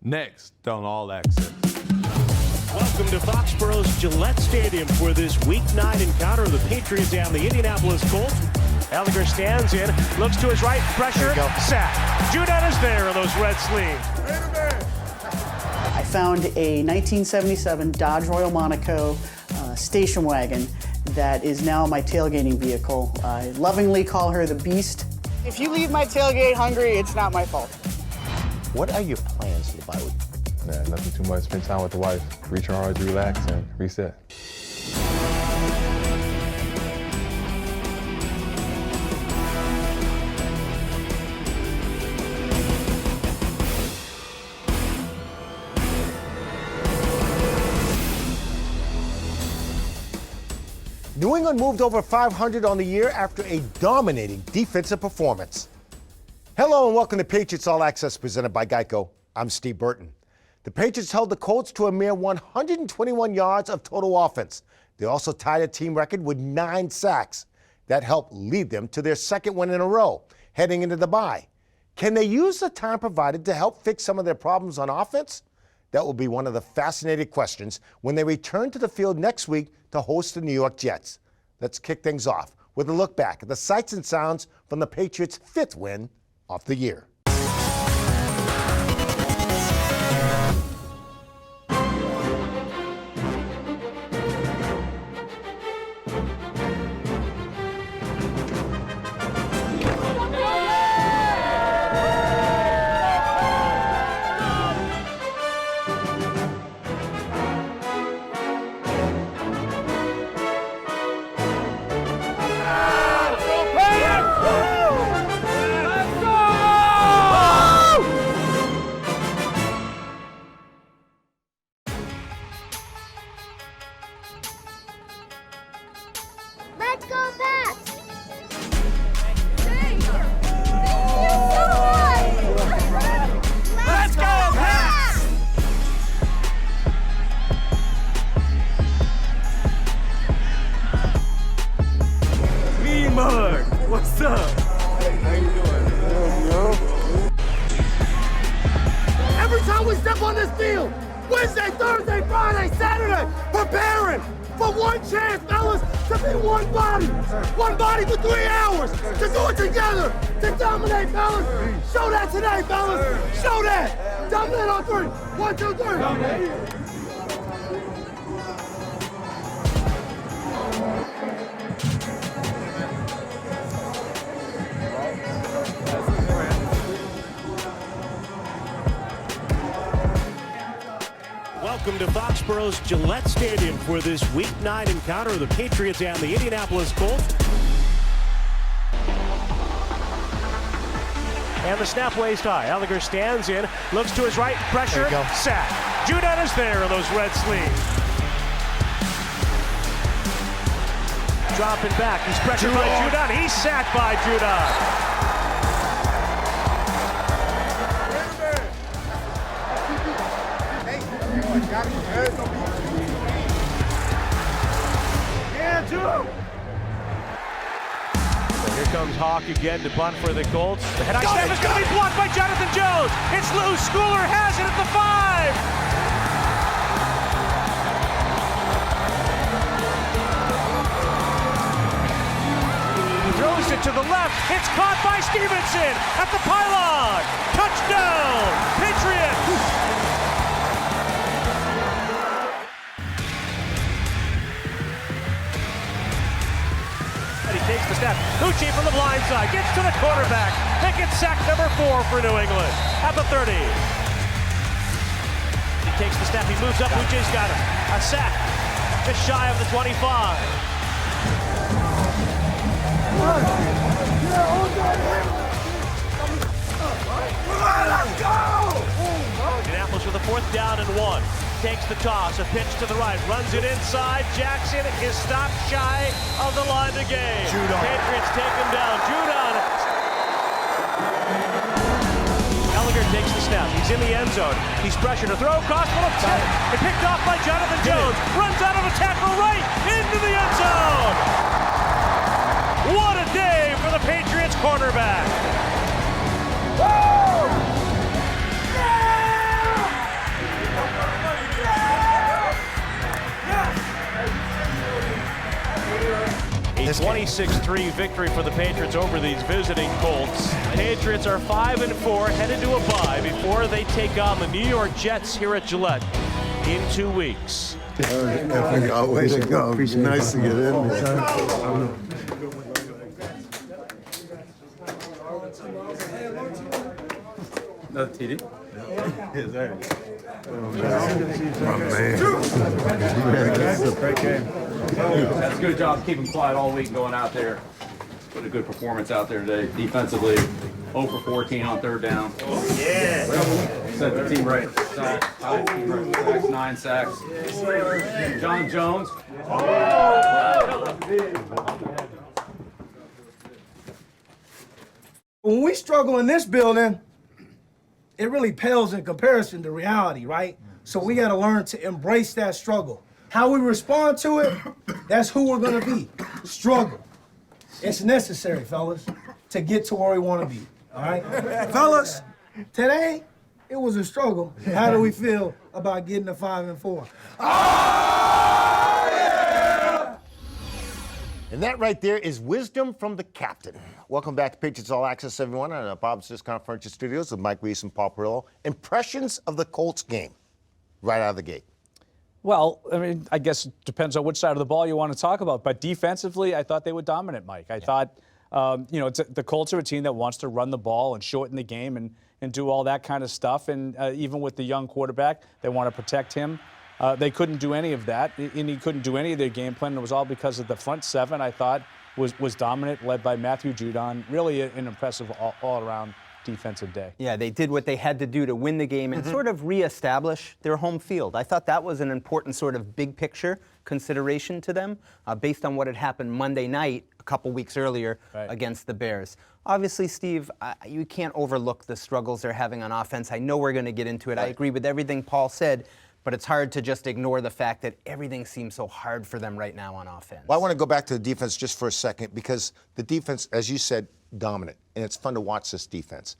Next on All Access. Welcome to Foxborough's Gillette Stadium for this weeknight encounter of the Patriots and the Indianapolis Colts. Ellinger stands in, looks to his right, pressure, sack. Judon is there in those red sleeves. I found a 1977 Dodge Royal Monaco station wagon that is now my tailgating vehicle. I lovingly call her the Beast. If you leave my tailgate hungry, it's not my fault. What are your plans for the bye week? Yeah, nothing too much. Spend time with the wife, recharge, relax, and reset. New England moved over 500 on the year after a dominating defensive performance. Hello and welcome to Patriots All Access presented by GEICO. I'm Steve Burton. The Patriots held the Colts to a mere 121 yards of total offense. They also tied a team record with 9 sacks. That helped lead them to their second win in a row, heading into the bye. Can they use the time provided to help fix some of their problems on offense? That will be one of the fascinating questions when they return to the field next week to host the New York Jets. Let's kick things off with a look back at the sights and sounds from the Patriots' 5th win of the year. Let's go back! Let's go back! Me Mug, what's up? Hey, how you doing? Every time we step on this field, Wednesday, Thursday, Friday, Saturday, preparing for one chance, fellas, to be one body. One body for 3 hours. To do it together. To dominate, fellas. Show that today, fellas. Show that. Dominate on 3. 1, 2, 3. Welcome to Foxborough's Gillette Stadium for this weeknight encounter of the Patriots and the Indianapolis Colts. And the snap waist high. Ellinger stands in, looks to his right, pressure, sack. Judon is there in those red sleeves. Dropping back, he's pressured by Judon. He's sacked by Judon. Here comes Hawk again to punt for the Colts. The head snap is going to be blocked by Jonathan Jones. It's loose. Schooler has it at the 5. He throws it to the left. It's caught by Stevenson at the pylon. Touchdown, Patriots. Takes the snap. Uche from the blind side. Gets to the quarterback. Making sack number 4 for New England at the 30. He takes the snap. He moves up. Uche's got him. A sack. Just shy of the 25. Let's go! Indianapolis with a 4th down and 1. Takes the toss, a pitch to the right, runs it inside. Jackson is stopped shy of the line to gain. Patriots take him down. Judon. Ellinger takes the snap. He's in the end zone. He's pressured to throw across full of 10. And picked off by Jonathan Jones. Runs out of a tackle right into the end zone. What a day for the Patriots cornerback. Woo! Yeah! this game. 26-3 victory for the Patriots over these visiting Colts. Patriots are 5-4, headed to a bye before they take on the New York Jets here at Gillette in 2 weeks. Way to go. Nice to get in there. Another TD? Yes, sir. That's a good job keeping quiet all week going out there. Put a good performance out there today. Defensively, 0 for 14 on third down. Yeah. Set the team right. Sacks, 9 sacks. John Jones. When we struggle in this building, it really pales in comparison to reality, right? So we got to learn to embrace that struggle. How we respond to it, that's who we're going to be. Struggle. It's necessary, fellas, to get to where we want to be, all right? Fellas, today, it was a struggle. How do we feel about getting to 5-4? And that right there is wisdom from the captain. Welcome back to Patriots All Access, everyone, on Bob's Discount Furniture Studios with Mike Reese and Paul Perillo. Impressions of the Colts game right out of the gate. Well, I mean, I guess it depends on which side of the ball you want to talk about. But defensively, I thought they were dominant, Mike. I thought, the Colts are a team that wants to run the ball and shorten the game and do all that kind of stuff. And even with the young quarterback, they want to protect him. They couldn't do any of that, and he couldn't do any of their game plan. It was all because of the front seven, I thought, was dominant, led by Matthew Judon. Really an impressive all-around defensive day. Yeah, they did what they had to do to win the game and sort of reestablish their home field. I thought that was an important sort of big picture consideration to them based on what had happened Monday night a couple weeks earlier against the Bears. Obviously, Steve, you can't overlook the struggles they're having on offense. I know we're going to get into it. I agree with everything Paul said, but it's hard to just ignore the fact that everything seems so hard for them right now on offense. Well, I want to go back to the defense just for a second because the defense, as you said, dominant, and it's fun to watch this defense.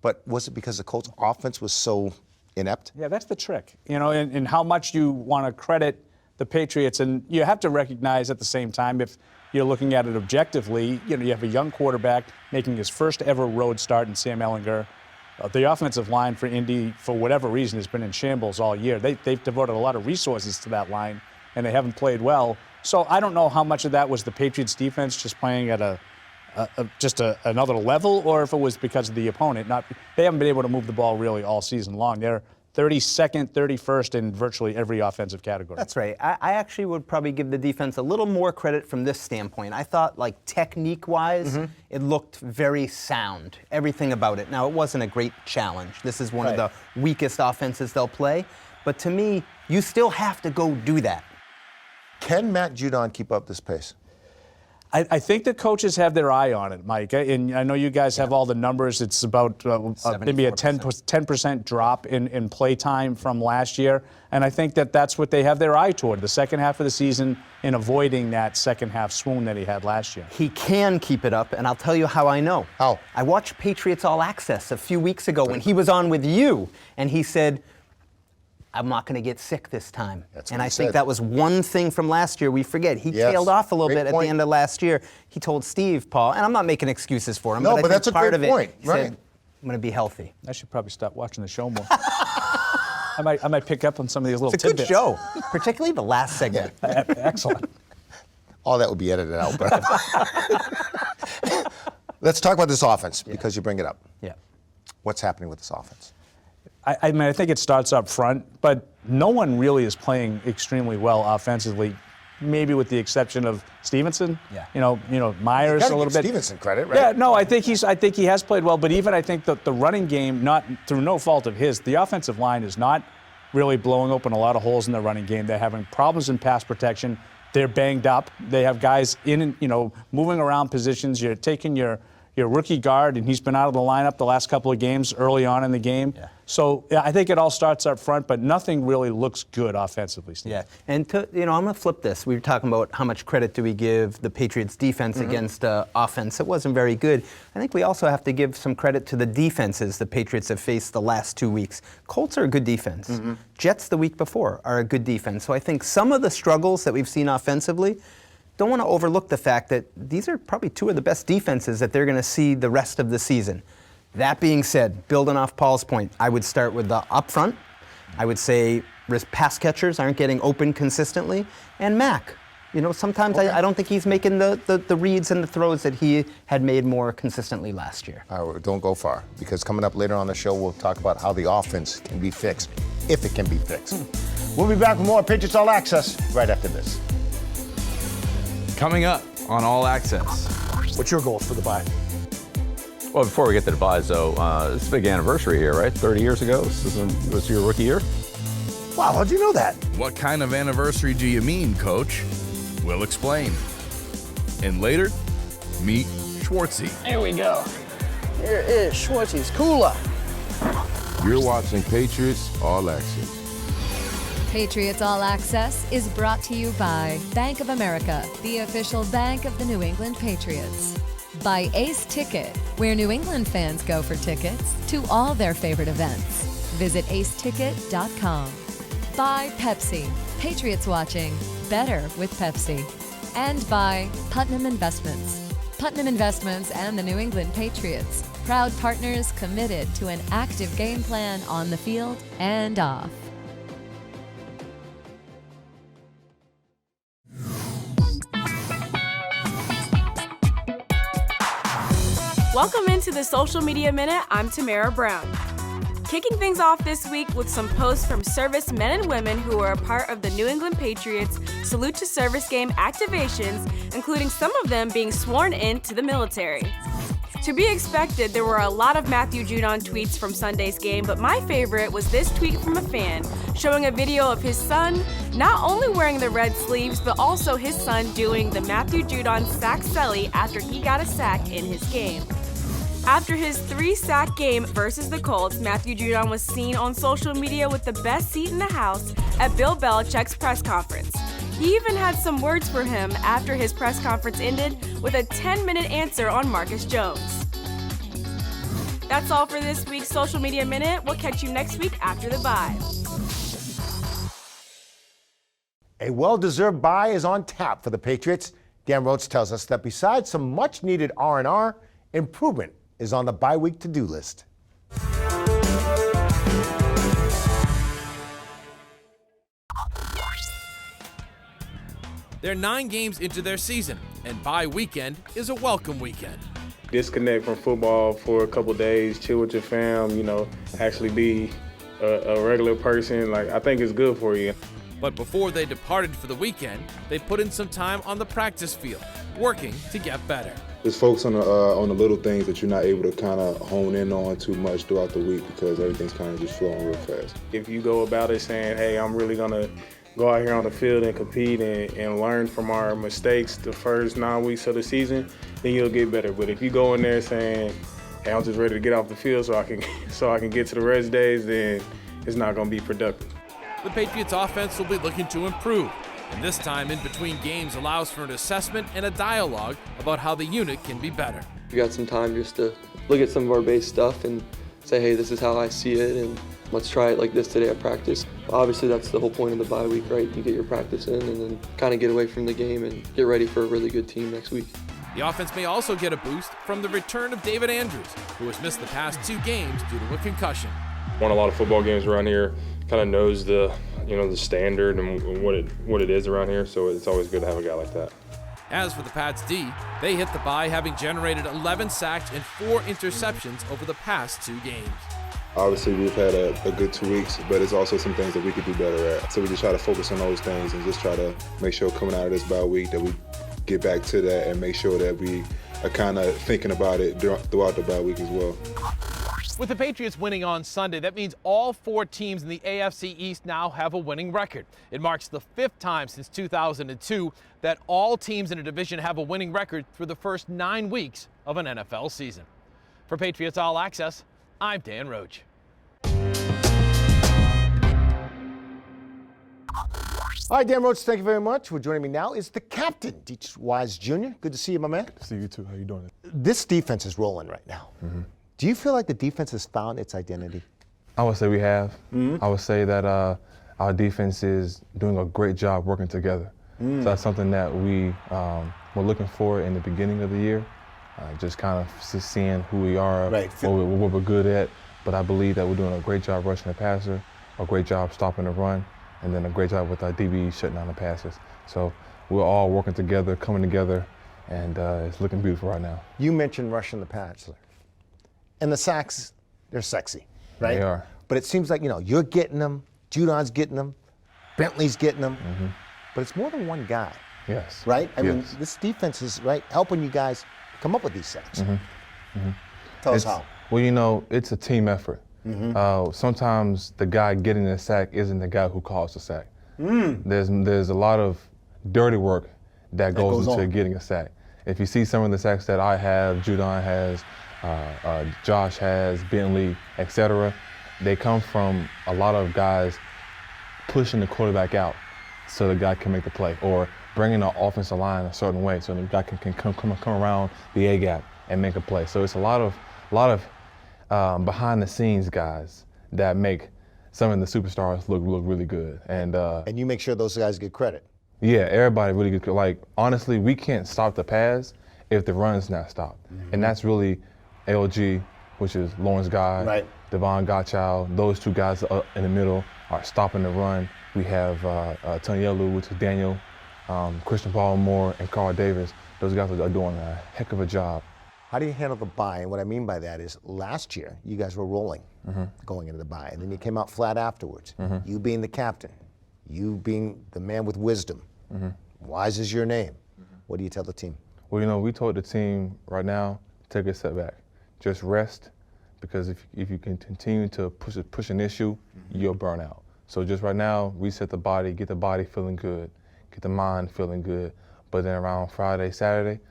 But was it because the Colts' offense was so inept? Yeah, that's the trick. And how much you want to credit the Patriots. And you have to recognize at the same time, if you're looking at it objectively, you have a young quarterback making his first ever road start in Sam Ehlinger. The offensive line for Indy, for whatever reason, has been in shambles all year. They've devoted a lot of resources to that line, and they haven't played well. So I don't know how much of that was the Patriots' defense just playing at another level, or if it was because of the opponent. They haven't been able to move the ball really all season long. They're 32nd, 31st in virtually every offensive category. That's right. I actually would probably give the defense a little more credit from this standpoint. I thought, technique-wise, it looked very sound, everything about it. Now, it wasn't a great challenge. This is one of the weakest offenses they'll play. But to me, you still have to go do that. Can Matt Judon keep up this pace? I think the coaches have their eye on it, Mike. And I know you guys have all the numbers. It's about maybe a 10% drop in play time from last year. And I think that's what they have their eye toward, the second half of the season, in avoiding that second half swoon that he had last year. He can keep it up, and I'll tell you how I know. How? I watched Patriots All Access a few weeks ago when he was on with you, and he said, I'm not going to get sick this time. And I think that was one thing from last year we forget. He tailed off a little bit at the end of last year. He told Steve, Paul, and I'm not making excuses for him, but that's a part great of point. He said, I'm going to be healthy. I should probably stop watching the show more. I might pick up on some of these little tidbits. It's a good show, particularly the last segment. Excellent. All that would be edited out. But let's talk about this offense because you bring it up. Yeah. What's happening with this offense? I mean, I think it starts up front, but no one really is playing extremely well offensively, maybe with the exception of Stevenson. Yeah. Myers a little bit. Stevenson credit, right? Yeah, no, I think he has played well, but even I think that the running game, not through no fault of his, the offensive line is not really blowing open a lot of holes in the running game. They're having problems in pass protection. They're banged up. They have guys moving around positions. You're taking your rookie guard, and he's been out of the lineup the last couple of games early on in the game. Yeah. So I think it all starts up front, but nothing really looks good offensively, Steve. Yeah, and I'm going to flip this. We were talking about how much credit do we give the Patriots defense against offense. It wasn't very good. I think we also have to give some credit to the defenses the Patriots have faced the last 2 weeks. Colts are a good defense. Jets the week before are a good defense. So I think some of the struggles that we've seen offensively, don't want to overlook the fact that these are probably two of the best defenses that they're going to see the rest of the season. That being said, building off Paul's point, I would start with the up front. I would say pass catchers aren't getting open consistently, and Mac. You know, sometimes I don't think he's making the reads and the throws that he had made more consistently last year. All right, don't go far, because coming up later on the show, we'll talk about how the offense can be fixed, if it can be fixed. We'll be back with more Patriots All Access right after this. Coming up on All Access. What's your goals for the bye? Well, before we get to the buys, though, it's a big anniversary here, right? 30 years ago. This was your rookie year. Wow, how'd you know that? What kind of anniversary do you mean, Coach? We'll explain. And later, meet Schwartzie. Here we go. Here is Schwartzie's cooler. You're watching Patriots All Access. Patriots All Access is brought to you by Bank of America, the official bank of the New England Patriots. By Ace Ticket, where New England fans go for tickets to all their favorite events. Visit aceticket.com. By Pepsi, Patriots watching better with Pepsi. And by Putnam Investments. Putnam Investments and the New England Patriots, proud partners committed to an active game plan on the field and off. Welcome into the Social Media Minute. I'm Tamara Brown. Kicking things off this week with some posts from service men and women who are a part of the New England Patriots Salute to Service Game activations, including some of them being sworn into the military. To be expected, there were a lot of Matthew Judon tweets from Sunday's game, but my favorite was this tweet from a fan showing a video of his son not only wearing the red sleeves, but also his son doing the Matthew Judon sack celly after he got a sack in his game. After his 3-sack game versus the Colts, Matthew Judon was seen on social media with the best seat in the house at Bill Belichick's press conference. He even had some words for him after his press conference ended with a 10-minute answer on Marcus Jones. That's all for this week's Social Media Minute. We'll catch you next week after the bye. A well-deserved bye is on tap for the Patriots. Dan Rhodes tells us that besides some much-needed R&R, improvement is on the bye week to-do list. They're 9 games into their season, and bye weekend is a welcome weekend. Disconnect from football for a couple days, chill with your fam, actually be a regular person. I think it's good for you. But before they departed for the weekend, they put in some time on the practice field, working to get better. Just focus on the little things that you're not able to kind of hone in on too much throughout the week because everything's kind of just flowing real fast. If you go about it saying, hey, I'm really going to go out here on the field and compete and learn from our mistakes the first 9 weeks of the season, then you'll get better. But if you go in there saying, hey, I'm just ready to get off the field so I can get to the rest days, then it's not going to be productive. The Patriots offense will be looking to improve, and this time in between games allows for an assessment and a dialogue about how the unit can be better. We got some time just to look at some of our base stuff and say, hey, this is how I see it, and let's try it like this today at practice. Obviously, that's the whole point of the bye week, right? You get your practice in and then kind of get away from the game and get ready for a really good team next week. The offense may also get a boost from the return of David Andrews, who has missed the past 2 games due to a concussion. Won a lot of football games around here, kind of knows the standard and what it is around here, so it's always good to have a guy like that. As for the Pats D, they hit the bye having generated 11 sacks and 4 interceptions over the past 2 games. Obviously, we've had a good 2 weeks, but there's also some things that we could do better at. So we just try to focus on those things and just try to make sure coming out of this bye week that we get back to that and make sure that we are kind of thinking about it throughout the bye week as well. With the Patriots winning on Sunday, that means all 4 teams in the AFC East now have a winning record. It marks the 5th time since 2002 that all teams in a division have a winning record through the first 9 weeks of an NFL season. For Patriots All Access, I'm Dan Roach. All right, Dan Roach, thank you very much. Well, joining me now is the captain, Deach Wise Jr. Good to see you, my man. Good to see you too. How you doing? This defense is rolling right now. Mm-hmm. Do you feel like the defense has found its identity? I would say we have. Mm-hmm. I would say that our defense is doing a great job working together. So that's something that we were looking for in the beginning of the year, just kind of seeing who we are, what we're good at. But I believe that we're doing a great job rushing the passer, a great job stopping the run, and then a great job with our DBs shutting down the passes. So we're all working together, coming together, and it's looking beautiful right now. You mentioned rushing the passer. And the sacks, they're sexy, right? They are. But it seems like, you're getting them, Judon's getting them, Bentley's getting them, but it's more than one guy. Yes. Right? I mean, this defense is, helping you guys come up with these sacks. Tell us how. Well, it's a team effort. Sometimes the guy getting the sack isn't the guy who caused the sack. There's a lot of dirty work that goes into getting a sack. If you see some of the sacks that I have, Judon has, Josh has, Bentley, etc., they come from a lot of guys pushing the quarterback out so the guy can make the play, or bringing the offensive line a certain way so the guy can come around the A gap and make a play. So it's a lot of behind the scenes guys that make some of the superstars look really good. And you make sure those guys get credit. Yeah, everybody really good. Like, honestly, we can't stop the pass if the run's not stopped. And that's really LG, which is Lawrence Guy, Devon Gottschall. Those two guys in the middle are stopping the run. We have Tanyelu, which is Daniel, Christian Baltimore, and Carl Davis. Those guys are doing a heck of a job. How do you handle the bye? And what I mean by that is last year, you guys were rolling going into the bye, and then you came out flat afterwards. You being the captain, you being the man with wisdom. Wise is your name. What do you tell the team? Well, we told the team right now, take a step back. Just rest, because if you can continue to push an issue, you'll burn out. So just right now, reset the body, get the body feeling good, get the mind feeling good. But then around Friday, Saturday,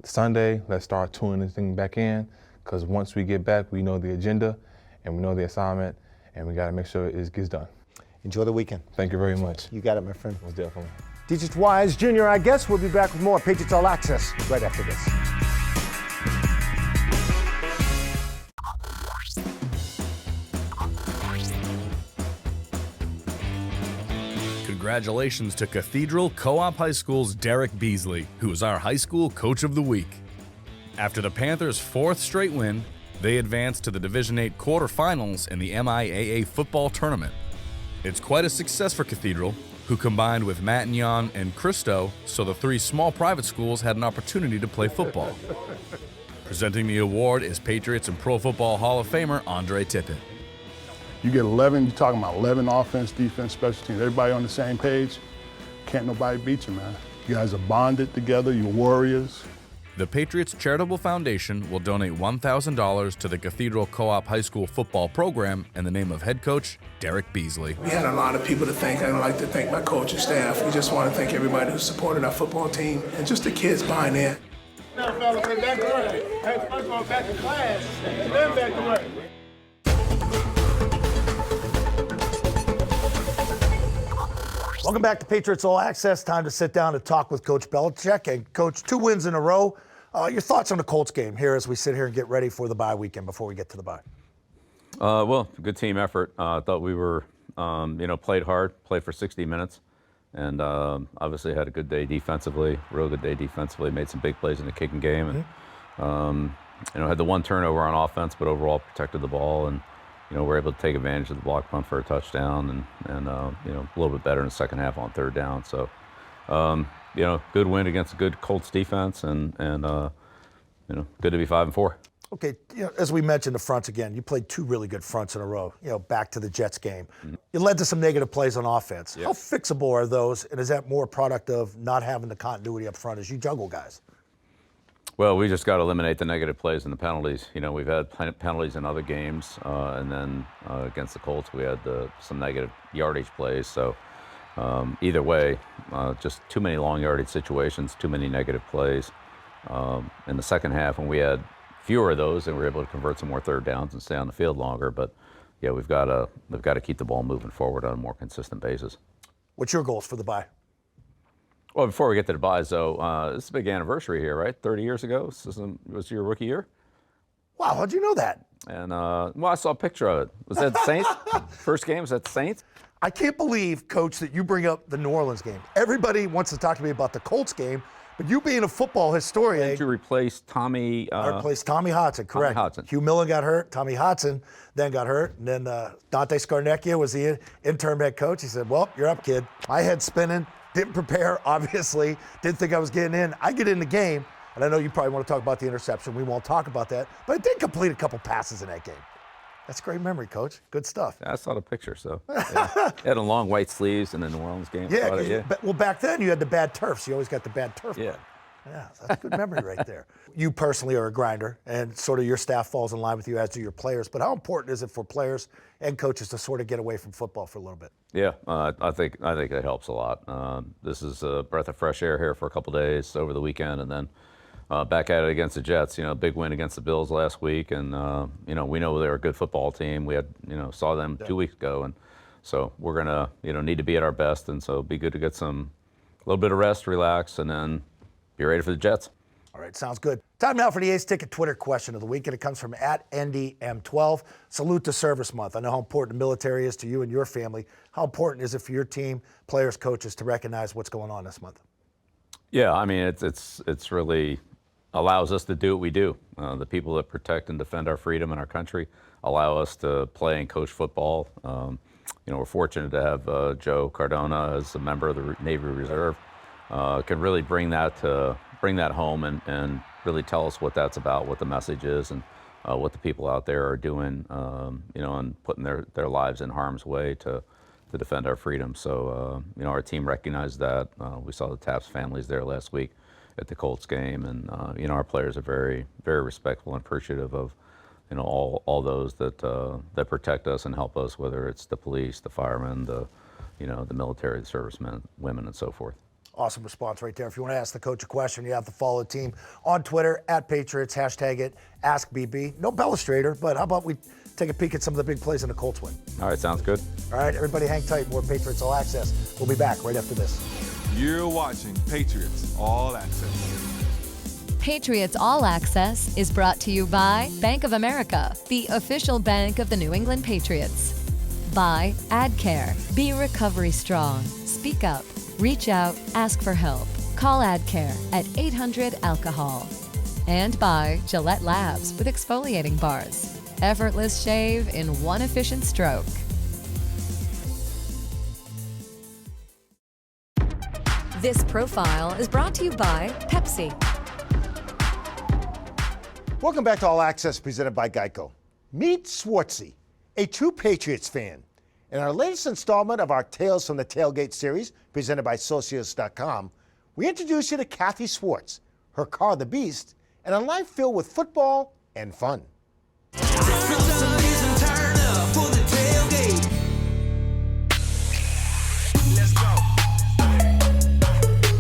Sunday, let's start tuning this thing back in, because once we get back, we know the agenda and we know the assignment, and we got to make sure it gets done. Enjoy the weekend. Thank you very much. You got it, my friend. Most definitely. Deatrich Wise Jr., I guess. We'll be back with more Patriots All Access right after this. Congratulations to Cathedral Co-op High School's Derek Beasley, who is our high school coach of the week. After the Panthers' fourth straight win, they advanced to the Division VIII quarterfinals in the MIAA football tournament. It's quite a success for Cathedral, who combined with Matignon and Cristo, so the three small private schools had an opportunity to play football. Presenting the award is Patriots and Pro Football Hall of Famer Andre Tippett. You get 11, you're talking about 11 offense, defense, special teams, everybody on the same page. Can't nobody beat you, man. You guys are bonded together, you're warriors. The Patriots Charitable Foundation will donate $1,000 to the Cathedral Co-op High School football program in the name of head coach Derek Beasley. We had a lot of people to thank. I'd like to thank my coaching staff. We just want to thank everybody who supported our football team and just the kids buying in. Now, fellas, we're back to work. Hey, first of all, back to class, then back to work. Welcome back to Patriots All Access. Time to sit down and talk with Coach Belichick. And Coach, 2 wins in a row. Your thoughts on the Colts game here as we sit here and get ready for the bye weekend before we get to the bye? Well, good team effort. I thought we were, played hard, played for 60 minutes, and obviously had a good day defensively, real good day defensively, made some big plays in the kicking game, and had the one turnover on offense, but overall protected the ball, and we're able to take advantage of the block punt for a touchdown, and a little bit better in the second half on third down. So, good win against a good Colts defense, and good to be 5-4. Okay, as we mentioned, the fronts again, you played 2 really good fronts in a row, back to the Jets game. You led to some negative plays on offense. How fixable are those, and is that more a product of not having the continuity up front as you juggle guys? Well, we just got to eliminate the negative plays and the penalties. We've had penalties in other games, and then against the Colts, we had some negative yardage plays. So either way, just too many long yardage situations, too many negative plays. In the second half, when we had fewer of those, and we were able to convert some more third downs and stay on the field longer. But yeah, we've got to keep the ball moving forward on a more consistent basis. What's your goals for the bye? Well, before we get to the buys, though, this is a big anniversary here, right? 30 years ago, was your rookie year? Wow, how'd you know that? And, well, I saw a picture of it. Was that the Saints? First game, was that the Saints? I can't believe, Coach, that you bring up the New Orleans game. Everybody wants to talk to me about the Colts game, but you being a football historian. Did you replace Tommy? I replaced Tommy Hodson, correct. Tommy Hodson. Hugh Millen got hurt. Tommy Hodson then got hurt. And then Dante Scarnecchia was the interim head coach. He said, well, you're up, kid. My head's spinning. Didn't prepare, obviously. Didn't think I was getting in. I get in the game, and I know you probably want to talk about the interception. We won't talk about that. But I did complete a couple passes in that game. That's great memory, Coach. Good stuff. Yeah, I saw the picture, so. Yeah. He had a long white sleeves in the New Orleans game. Yeah, well, back then you had the bad turf, so you always got the bad turf. Yeah. Yeah, that's good memory right there. You personally are a grinder, and sort of your staff falls in line with you, as do your players. But how important is it for players and coaches to sort of get away from football for a little bit? Yeah, I think it helps a lot. This is a breath of fresh air here for a couple days over the weekend, and then back at it against the Jets. You know, big win against the Bills last week, and you know, we know they're a good football team. We had, you know, saw them 2 weeks ago, and so we're gonna, you know, need to be at our best, and so it'd be good to get a little bit of rest, relax, and then be ready for the Jets. All right, sounds good. Time now for the Ace Ticket Twitter question of the week, and it comes from @NDM12. Salute to Service Month. I know how important the military is to you and your family. How important is it for your team, players, coaches, to recognize what's going on this month? Yeah, I mean, it's really allows us to do what we do. The people that protect and defend our freedom and our country allow us to play and coach football. You know, we're fortunate to have Joe Cardona as a member of the Navy Reserve. Can really bring that home and really tell us what that's about, what the message is, and what the people out there are doing, you know, and putting their lives in harm's way to defend our freedom. So, you know, our team recognized that. We saw the Taps families there last week at the Colts game, and you know, our players are very, very respectful and appreciative of, you know, all those that protect us and help us, whether it's the police, the firemen, you know, the military, the servicemen, women, and so forth. Awesome response right there. If you want to ask the coach a question, you have to follow the team on Twitter @Patriots, hashtag it, AskBB. No Bellustrator, but how about we take a peek at some of the big plays in the Colts win? All right, sounds good. All right, everybody hang tight. More Patriots All Access. We'll be back right after this. You're watching Patriots All Access. Patriots All Access is brought to you by Bank of America, the official bank of the New England Patriots. By AdCare. Be recovery strong. Speak up. Reach out, ask for help. Call AdCare at 800-ALCOHOL. And by Gillette Labs with exfoliating bars. Effortless shave in one efficient stroke. This profile is brought to you by Pepsi. Welcome back to All Access, presented by GEICO. Meet Schwartzie, a true Patriots fan. In our latest installment of our Tales from the Tailgate series, presented by Socios.com, we introduce you to Kathy Schwartz, her car, the Beast, and a life filled with football and fun.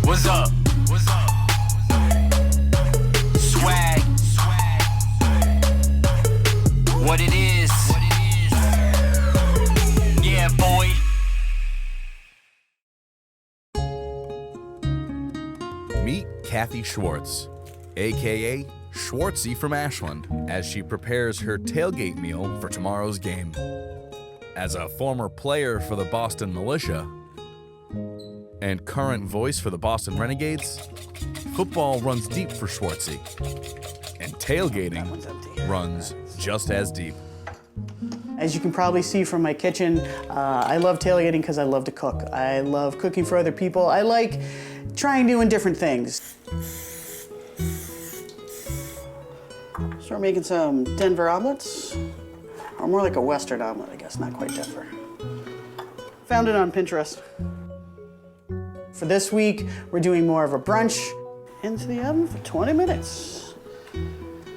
What's up? Swag. What it is. Yeah, boy. Meet Kathy Schwartz, aka Schwartzie from Ashland, as she prepares her tailgate meal for tomorrow's game. As a former player for the Boston Militia and current voice for the Boston Renegades, football runs deep for Schwartzie, and tailgating runs just as deep. As you can probably see from my kitchen, I love tailgating because I love to cook. I love cooking for other people. I like trying new and different things. Start making some Denver omelets, or more like a Western omelet, I guess, not quite Denver. Found it on Pinterest. For this week, we're doing more of a brunch. Into the oven for 20 minutes.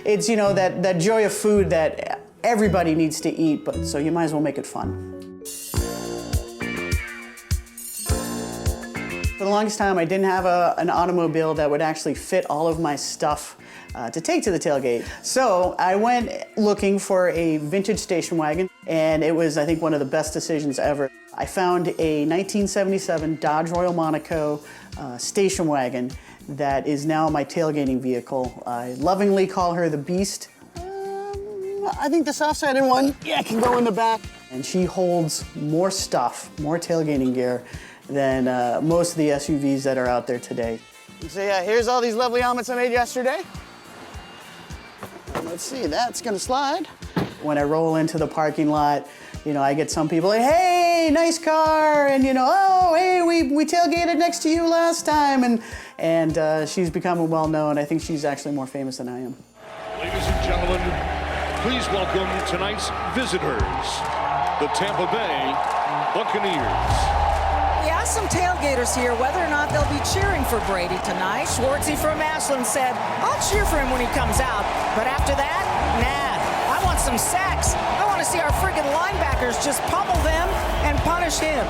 It's, you know, that joy of food that everybody needs to eat, but so you might as well make it fun. For the longest time, I didn't have an automobile that would actually fit all of my stuff to take to the tailgate. So I went looking for a vintage station wagon, and it was, I think, one of the best decisions ever. I found a 1977 Dodge Royal Monaco station wagon that is now my tailgating vehicle. I lovingly call her the Beast. I think the soft-sided one, yeah, can go in the back. And she holds more stuff, more tailgating gear than most of the SUVs that are out there today. So yeah, here's all these lovely helmets I made yesterday. Let's see, that's gonna slide. When I roll into the parking lot, you know, I get some people like, hey, nice car, and you know, oh, hey, we tailgated next to you last time, and she's become well known. I think she's actually more famous than I am. Ladies and gentlemen, please welcome tonight's visitors, the Tampa Bay Buccaneers. We asked some tailgaters here whether or not they'll be cheering for Brady tonight. Schwartzie from Ashland said, I'll cheer for him when he comes out, but after that, nah, I want some sacks. I want to see our freaking linebackers just pummel them and punish him.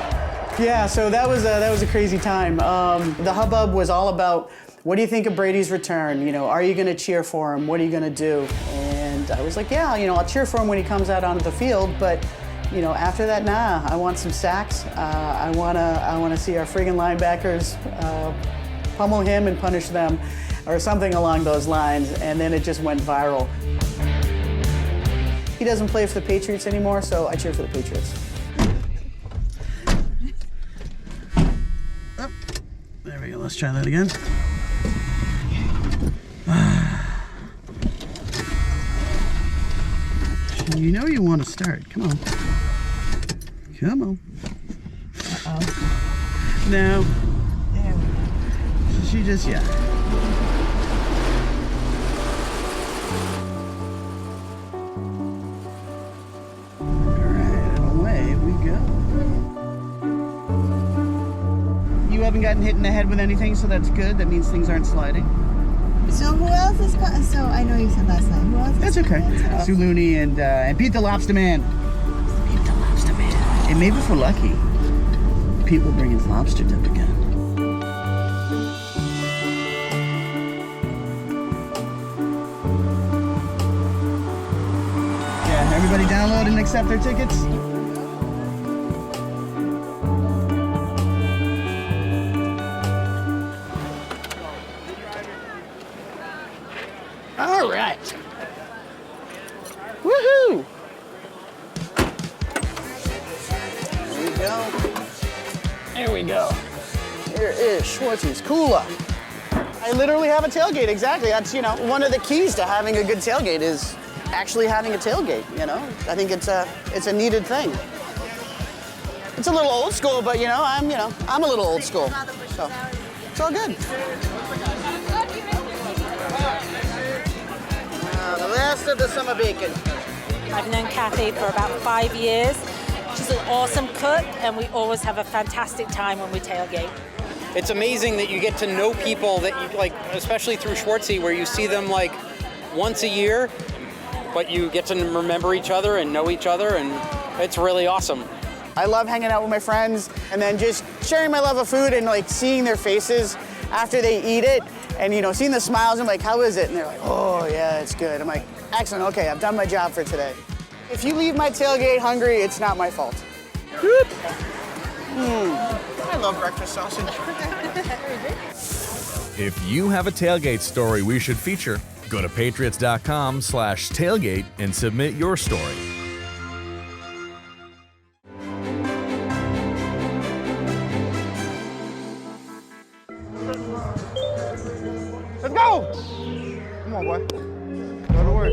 Yeah, so that was a crazy time. The hubbub was all about, what do you think of Brady's return? You know, are you going to cheer for him? What are you going to do? And I was like, yeah, you know, I'll cheer for him when he comes out onto the field, but you know, after that, nah, I want some sacks. I wanna see our friggin' linebackers pummel him and punish them, or something along those lines. And then it just went viral. He doesn't play for the Patriots anymore, so I cheer for the Patriots. Oh, there we go. Let's try that again. You know you want to start. Come on. Come on. Uh-oh. No. There we go. She just, yeah. Alright, away we go. You haven't gotten hit in the head with anything, so that's good. That means things aren't sliding. So who else is coming? So I know you said last night. Who else? That's okay. Sue Looney and Pete the Lobster Man. Pete the Lobster Man. And maybe if we're lucky, Pete will bring his lobster dip again. Yeah, everybody download and accept their tickets. All right. Woohoo! There we go. There we go. Here is Schwartzie's Cooler. I literally have a tailgate, exactly. That's, you know, one of the keys to having a good tailgate is actually having a tailgate, you know? I think it's a needed thing. It's a little old school, but I'm a little old school. So it's all good. The last of the summer bacon. I've known Kathy for about 5 years. She's an awesome cook, and we always have a fantastic time when we tailgate. It's amazing that you get to know people that you like, especially through Schwartzie, where you see them like once a year, but you get to remember each other and know each other, and it's really awesome. I love hanging out with my friends and then just sharing my love of food and like seeing their faces after they eat it. And seeing the smiles, I'm like, how is it? And they're like, oh yeah, it's good. I'm like, excellent, okay, I've done my job for today. If you leave my tailgate hungry, it's not my fault. I love breakfast sausage. If you have a tailgate story we should feature, go to patriots.com/tailgate and submit your story. Let's go! Come on, boy. Go to work.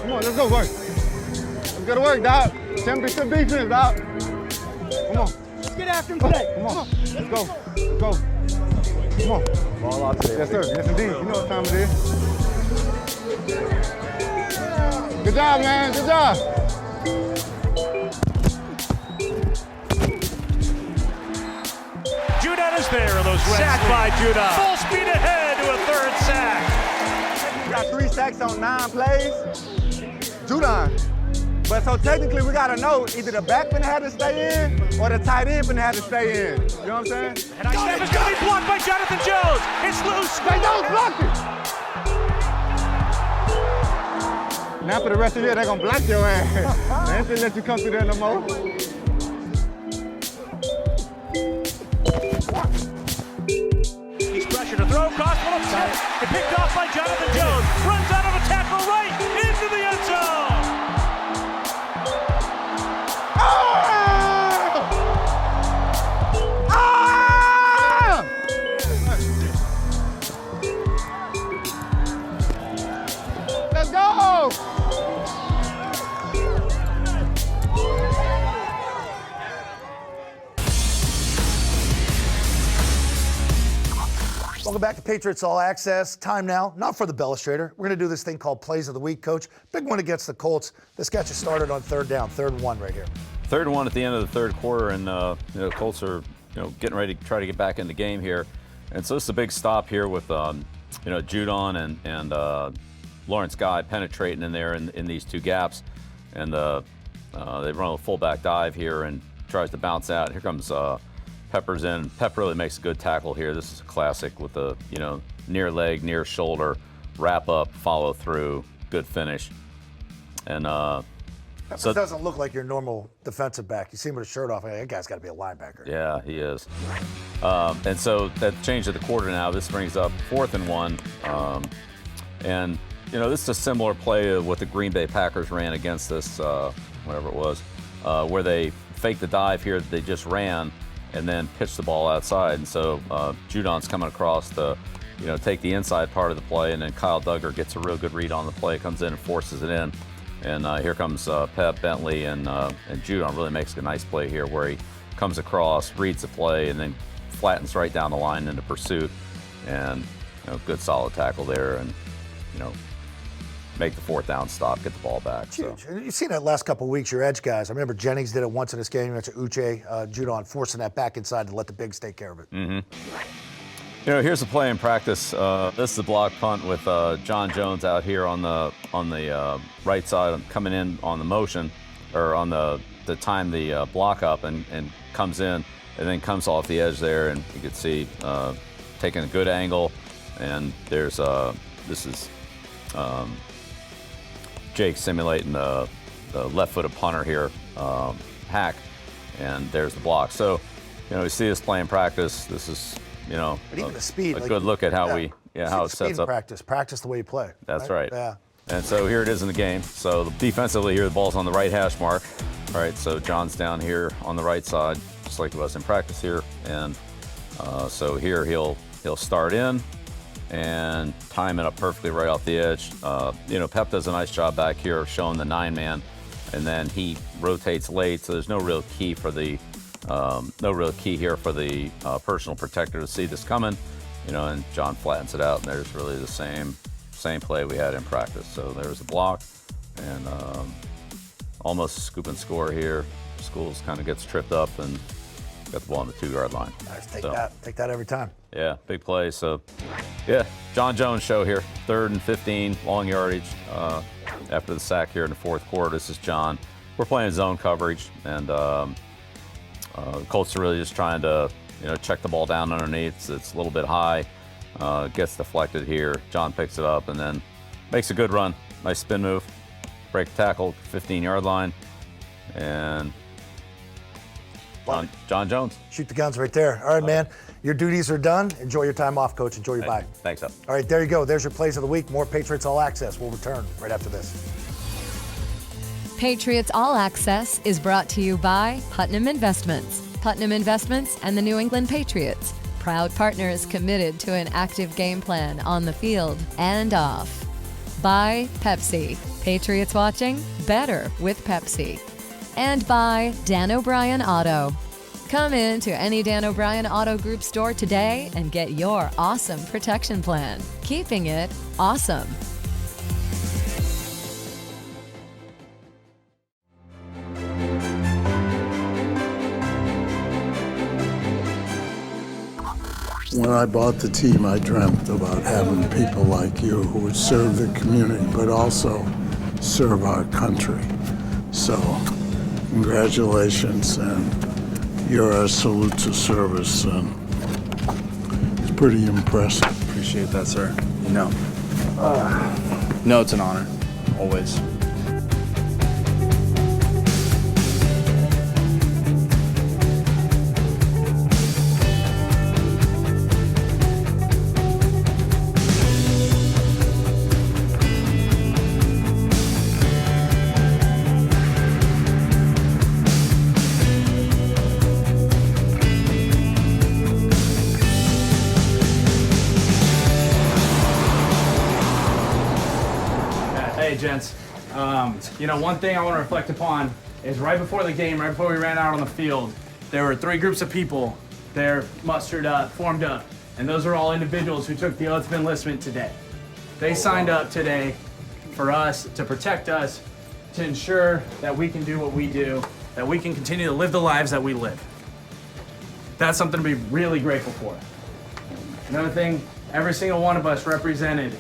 Come on, let's go, boy. Let's go to work, dog. Championship defense, dog. Come on. Let's get after him today. Come on. Let's go. Let's go. Come on. Ball out today. Yes, sir. Yes, indeed. You know what time it is. Good job, man. Good job. Judon is there in those red sacked by Judon. Full speed ahead to a third sack. We got 3 sacks on 9 plays. Judon. But so technically we gotta know either the back finna have to stay in or the tight end finna have to stay in. You know what I'm saying? And I snap is gonna be blocked by Jonathan Jones. It's loose. They don't block it. Now for the rest of the year, they're gonna block your ass. They ain't finna let you come through there no more. He's pressured to throw, cross one up, picked off by Jonathan Jones. Runs out of a tackle right. Welcome back to Patriots All Access. Time now, not for the Bellustrator. We're going to do this thing called Plays of the Week, Coach. Big one against the Colts. This got you started on third down, 3rd and 1 right here. 3rd and 1 at the end of the third quarter, and Colts are getting ready to try to get back in the game here. And so this is a big stop here with Judon and Lawrence Guy penetrating in there in these two gaps, and they run a fullback dive here and tries to bounce out. Here comes Pepper's in. Pep really makes a good tackle here. This is a classic with the near leg, near shoulder, wrap up, follow through, good finish. And Pepper doesn't look like your normal defensive back. You see him with a shirt off. That guy's got to be a linebacker. Yeah, he is. And so that changed at the quarter now. This brings up 4th and 1. And this is a similar play of what the Green Bay Packers ran against this, whatever it was, where they faked the dive here that they just ran and then pitched the ball outside. And so Judon's coming across to, take the inside part of the play, and then Kyle Duggar gets a real good read on the play, comes in and forces it in. And here comes Pep, Bentley, and Judon really makes a nice play here where he comes across, reads the play, and then flattens right down the line into pursuit. And good solid tackle there, and make the 4th down stop, get the ball back. Huge. So. You've seen that last couple of weeks, your edge guys. I remember Jennings did it once in this game. You mentioned Uche, Judon forcing that back inside to let the bigs take care of it. Mm-hmm. Here's a play in practice. This is the block punt with John Jones out here on the right side, coming in on the motion, or on the time the block up and comes in, and then comes off the edge there, and you can see taking a good angle. And there's this is Jake simulating the left-footed punter here, hack, and there's the block. So, we see this play in practice. This is, but even the speed, a good look at how how it sets up. Practice the way you play. That's right. Yeah. And so here it is in the game. So defensively here, the ball's on the right hash mark. All right, so John's down here on the right side, just like it was in practice here. And so here he'll start in and time it up perfectly right off the edge. Pep does a nice job back here of showing the 9-man, and then he rotates late, so there's no real key for the here for the personal protector to see this coming, and John flattens it out, and there's really the same play we had in practice. So there's a block, and almost a scoop and score here. Schools kind of gets tripped up and got the ball on the 2-yard line. Nice, take that every time. Yeah, big play. So, yeah, John Jones show here. 3rd and 15, long yardage after the sack here in the 4th quarter. This is John. We're playing zone coverage, and the Colts are really just trying to, check the ball down underneath. It's a little bit high. Gets deflected here. John picks it up and then makes a good run. Nice spin move. Break tackle, 15-yard line, and John Jones. Shoot the guns right there. All right, man. Your duties are done. Enjoy your time off, Coach. Enjoy your bye. Thanks, up. All right, there you go. There's your plays of the week. More Patriots All Access. We'll return right after this. Patriots All Access is brought to you by Putnam Investments. Putnam Investments and the New England Patriots. Proud partners committed to an active game plan on the field and off. By Pepsi. Patriots watching? Better with Pepsi. And by Dan O'Brien Auto. Come in to any Dan O'Brien Auto Group store today and get your awesome protection plan. Keeping it awesome. When I bought the team, I dreamt about having people like you who would serve the community, but also serve our country. So, congratulations, and you're a salute to service, and it's pretty impressive. Appreciate that, sir. No, it's an honor, always. Hey, gents. One thing I want to reflect upon is right before the game, right before we ran out on the field, there were 3 groups of people there formed up. And those are all individuals who took the oath of enlistment today. They signed up today for us, to protect us, to ensure that we can do what we do, that we can continue to live the lives that we live. That's something to be really grateful for. Another thing, every single one of us represented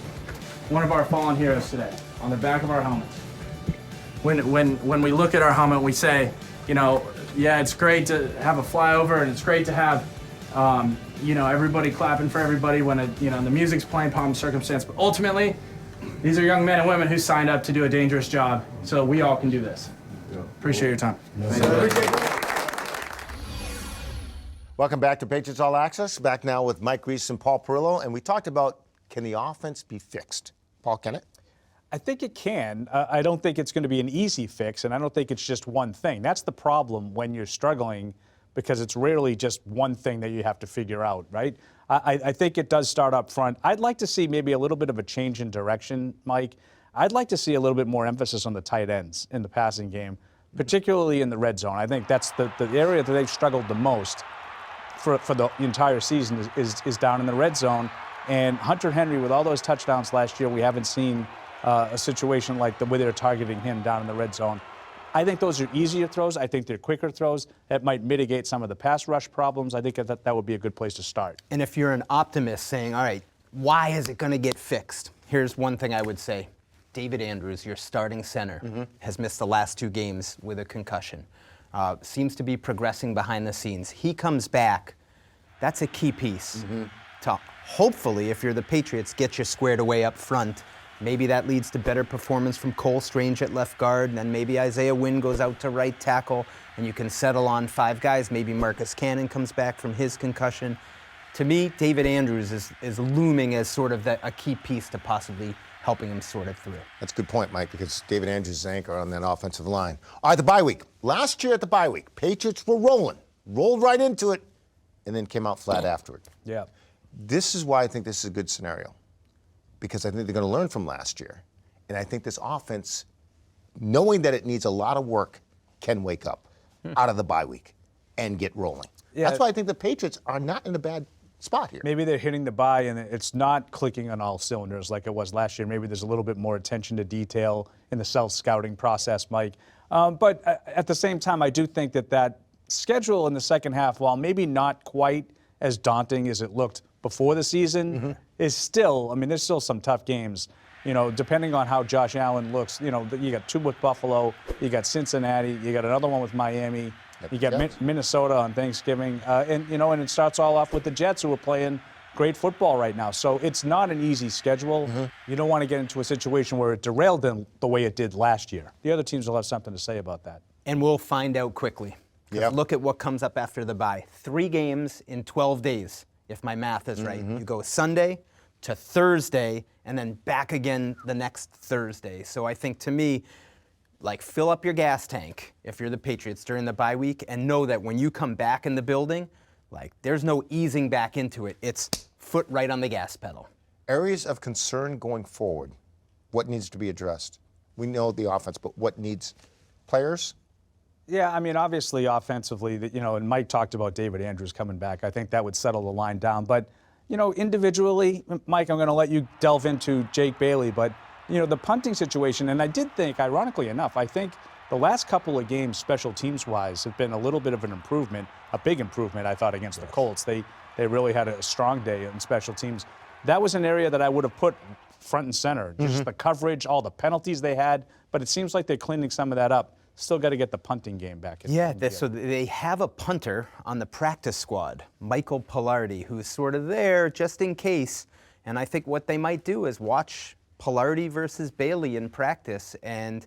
one of our fallen heroes today on the back of our helmets. When we look at our helmet, we say, you know, yeah, it's great to have a flyover and it's great to have, you know, everybody clapping for everybody when the music's playing, palm circumstance. But ultimately, these are young men and women who signed up to do a dangerous job, so we all can do this. Appreciate your time. Welcome back to Patriots All Access. Back now with Mike Reese and Paul Perillo, and we talked about, can the offense be fixed? Paul, can it? I think it can. I don't think it's going to be an easy fix, and I don't think it's just one thing. That's the problem when you're struggling, because it's rarely just one thing that you have to figure out, right? I think it does start up front. I'd like to see maybe a little bit of a change in direction, Mike. I'd like to see a little bit more emphasis on the tight ends in the passing game, particularly in the red zone. I think that's the area that they've struggled the most for the entire season is down in the red zone. And Hunter Henry, with all those touchdowns last year, we haven't seen a situation like the way they're targeting him down in the red zone. I think those are easier throws. I think they're quicker throws that might mitigate some of the pass rush problems. I think that would be a good place to start. And if you're an optimist saying, all right, why is it going to get fixed? Here's one thing I would say. David Andrews, your starting center, has missed the last 2 games with a concussion. Seems to be progressing behind the scenes. He comes back. That's a key piece to hopefully, if you're the Patriots, get you squared away up front. Maybe that leads to better performance from Cole Strange at left guard, and then maybe Isaiah Wynn goes out to right tackle, and you can settle on 5 guys. Maybe Marcus Cannon comes back from his concussion. To me, David Andrews is looming as sort of a key piece to possibly helping him sort it through. That's a good point, Mike, because David Andrews is anchor on that offensive line. All right, the bye week. Last year at the bye week, Patriots were rolled right into it, and then came out flat afterward. Yeah. This is why I think this is a good scenario, because I think they're going to learn from last year. And I think this offense, knowing that it needs a lot of work, can wake up out of the bye week and get rolling. Yeah. That's why I think the Patriots are not in a bad spot here. Maybe they're hitting the bye and it's not clicking on all cylinders like it was last year. Maybe there's a little bit more attention to detail in the self-scouting process, Mike. But at the same time, I do think that schedule in the second half, while maybe not quite as daunting as it looked before the season, is still, I mean, there's still some tough games. You know, depending on how Josh Allen looks, you know, you got 2 with Buffalo, you got Cincinnati, you got another one with Miami, you got Minnesota on Thanksgiving, and it starts all off with the Jets, who are playing great football right now. So it's not an easy schedule. You don't want to get into a situation where it derailed them the way it did last year. The other teams will have something to say about that. And we'll find out quickly. Look at what comes up after the bye. 3 games in 12 days, if my math is right. You go Sunday to Thursday, and then back again the next Thursday. So I think, to me, like, fill up your gas tank if you're the Patriots during the bye week, and know that when you come back in the building, like, there's no easing back into it. It's foot right on the gas pedal. Areas of concern going forward. What needs to be addressed? We know the offense, but what needs? Players? Yeah, I mean, obviously offensively, and Mike talked about David Andrews coming back. I think that would settle the line down. But, individually, Mike, I'm going to let you delve into Jake Bailey. But, the punting situation, and I did think, ironically enough, I think the last couple of games, special teams-wise, have been a little bit of an improvement, a big improvement, I thought, against the Colts. They really had a strong day in special teams. That was an area that I would have put front and center, just the coverage, all the penalties they had. But it seems like they're cleaning some of that up. Still got to get the punting game back. So they have a punter on the practice squad, Michael Pilardi, who's sort of there just in case. And I think what they might do is watch Pilardi versus Bailey in practice and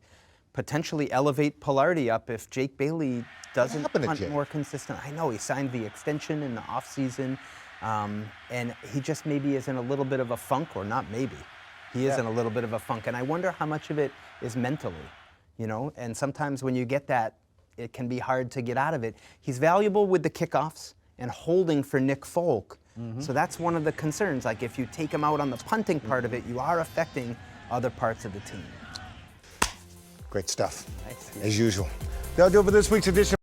potentially elevate Pilardi up if Jake Bailey doesn't punt more consistent. I know he signed the extension in the offseason, and he just maybe is in a little bit of a funk, or not maybe. He is in a little bit of a funk, and I wonder how much of it is mentally. And sometimes when you get that, it can be hard to get out of it. He's valuable with the kickoffs and holding for Nick Folk. So that's one of the concerns. Like, if you take him out on the punting part of it, you are affecting other parts of the team. Great stuff, as usual. That'll do it for this week's edition